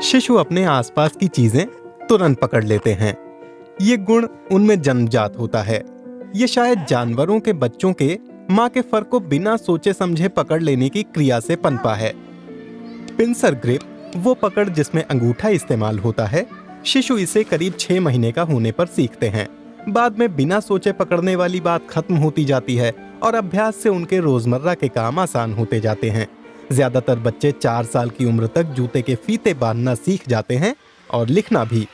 शिशु अपने आसपास की चीजें तुरंत पकड़ लेते हैं। ये गुण उनमें जन्मजात होता है। ये शायद जानवरों के बच्चों के माँ के फर को बिना सोचे समझे पकड़ लेने की क्रिया से पनपा है। पिंसर ग्रिप वो पकड़ जिसमें अंगूठा इस्तेमाल होता है। शिशु इसे करीब 6 महीने का होने पर सीखते हैं। बाद में बिना सोचे पकड़ने वाली बात खत्म होती जाती है और अभ्यास से उनके रोजमर्रा के काम आसान होते जाते हैं। ज्यादातर बच्चे 4 साल की उम्र तक जूते के फीते बांधना सीख जाते हैं और लिखना भी।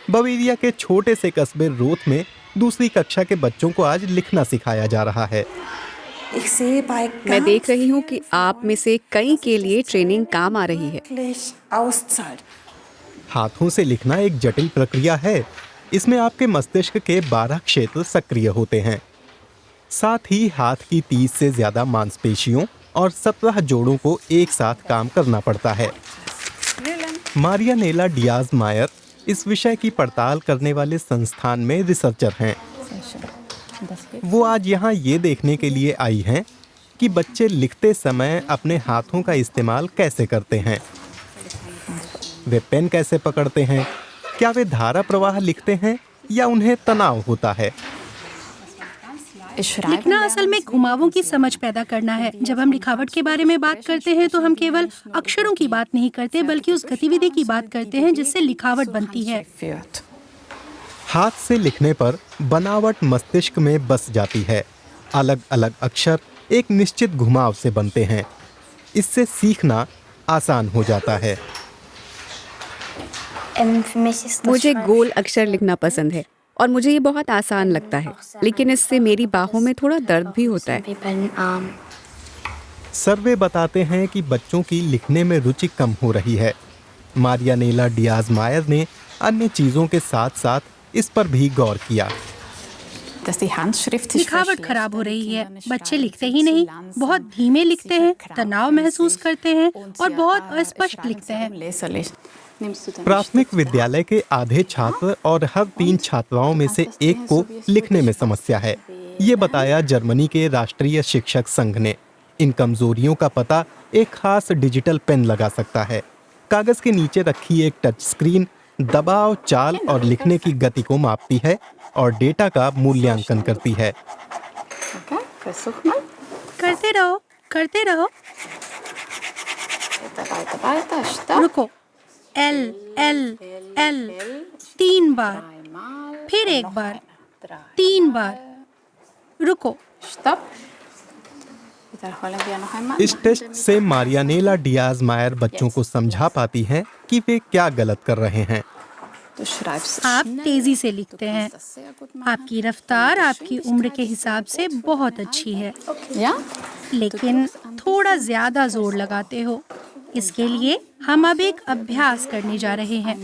बवेरिया के छोटे से कस्बे रोथ में दूसरी कक्षा के बच्चों को आज लिखना सिखाया जा रहा है। मैं देख रही हूँ कि आप में से कई के लिए ट्रेनिंग काम आ रही है। हाथों से लिखना एक जटिल प्रक्रिया है। इसमें आपके मस्तिष्क के 12 क्षेत्र सक्रिय होते हैं। साथ ही हाथ की 30 से ज्यादा मांसपेशियों और 17 जोड़ों को एक साथ काम करना पड़ता है। मारियानेला डियाज मायर इस विषय की पड़ताल करने वाले संस्थान में रिसर्चर हैं। वो आज यहाँ ये देखने के लिए आई हैं कि बच्चे लिखते समय अपने हाथों का इस्तेमाल कैसे करते हैं। वे पेन कैसे पकड़ते हैं, क्या वे धारा प्रवाह लिखते हैं या उन्हें तनाव होता है। लिखना असल में घुमावों की समझ पैदा करना है। जब हम लिखावट के बारे में बात करते हैं तो हम केवल अक्षरों की बात नहीं करते बल्कि उस गतिविधि की बात करते हैं जिससे लिखावट बनती है। हाथ से लिखने पर बनावट मस्तिष्क में बस जाती है। अलग अलग अक्षर एक निश्चित घुमाव से बनते हैं। इससे सीखना आसान हो जाता है। मुझे गोल अक्षर लिखना पसंद है और मुझे ये बहुत आसान लगता है, लेकिन इससे मेरी बाहों में थोड़ा दर्द भी होता है। सर्वे बताते हैं कि बच्चों की लिखने में रुचि कम हो रही है। मारियानेला डियाज मायर ने अन्य चीजों के साथ साथ इस पर भी गौर किया। लिखावट खराब हो रही है। बच्चे लिखते ही नहीं, बहुत धीमे लिखते हैं, तनाव महसूस करते हैं और बहुत अस्पष्ट लिखते हैं। प्राथमिक विद्यालय के आधे छात्र और हर 3 छात्राओं में से एक को लिखने में समस्या है। ये बताया जर्मनी के राष्ट्रीय शिक्षक संघ ने। इन कमजोरियों का पता एक खास डिजिटल पेन लगा सकता है। कागज के नीचे रखी एक टच स्क्रीन दबाव, चाल और लिखने की गति को मापती है और डेटा का मूल्यांकन करती है। करते रहो, करते रहो। रुको, एल एल एल 3 बार, फिर 1 बार, 3 बार, रुको। इस टेस्ट से मारियानेला डियाज मायर बच्चों को समझा पाती हैं कि वे क्या गलत कर रहे हैं। आप तेजी से लिखते हैं। आपकी रफ्तार आपकी उम्र के हिसाब से बहुत अच्छी है, लेकिन थोड़ा ज्यादा जोर लगाते हो। इसके लिए हम अब एक अभ्यास करने जा रहे हैं।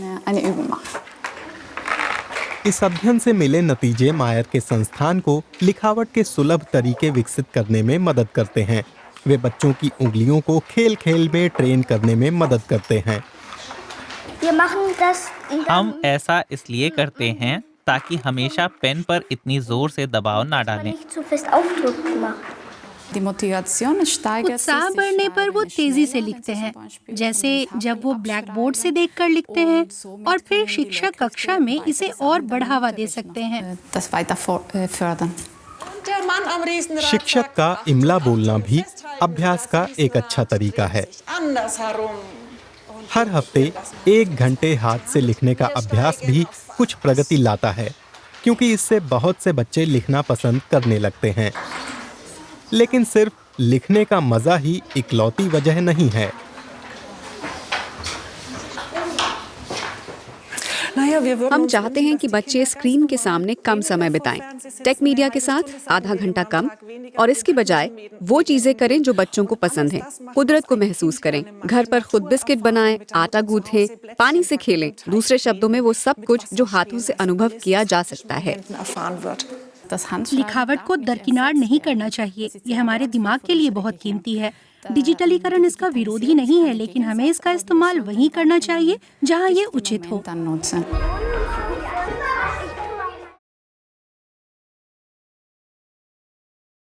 इस अध्ययन से मिले नतीजे मायर के संस्थान को लिखावट के सुलभ तरीके विकसित करने में मदद करते हैं। वे बच्चों की उंगलियों को खेल खेल में ट्रेन करने में मदद करते हैं। हम ऐसा इसलिए करते हैं ताकि हमेशा पेन पर इतनी जोर से दबाव ना डालें। उत्साह बढ़ने पर वो तेजी से लिखते हैं, जैसे जब वो ब्लैक बोर्ड से देखकर लिखते हैं और फिर शिक्षक कक्षा में इसे और बढ़ावा दे सकते हैं। शिक्षक का इमला बोलना भी अभ्यास का एक अच्छा तरीका है। हर हफ्ते 1 घंटे हाथ से लिखने का अभ्यास भी कुछ प्रगति लाता है, क्योंकि इससे बहुत से बच्चे लिखना पसंद करने लगते हैं। लेकिन सिर्फ लिखने का मजा ही इकलौती वजह नहीं है। हम चाहते हैं कि बच्चे स्क्रीन के सामने कम समय बिताएं, टेक मीडिया के साथ आधा घंटा कम, और इसकी बजाय वो चीजें करें जो बच्चों को पसंद है। कुदरत को महसूस करें, घर पर खुद बिस्किट बनाएं, आटा गूंथें, पानी से खेलें। दूसरे शब्दों में वो सब कुछ जो हाथों से अनुभव किया जा सकता है। लिखावट को दरकिनार नहीं करना चाहिए। ये हमारे दिमाग के लिए बहुत कीमती है। डिजिटलीकरण इसका विरोधी नहीं है, लेकिन हमें इसका इस्तेमाल वहीं करना चाहिए जहां ये उचित हो।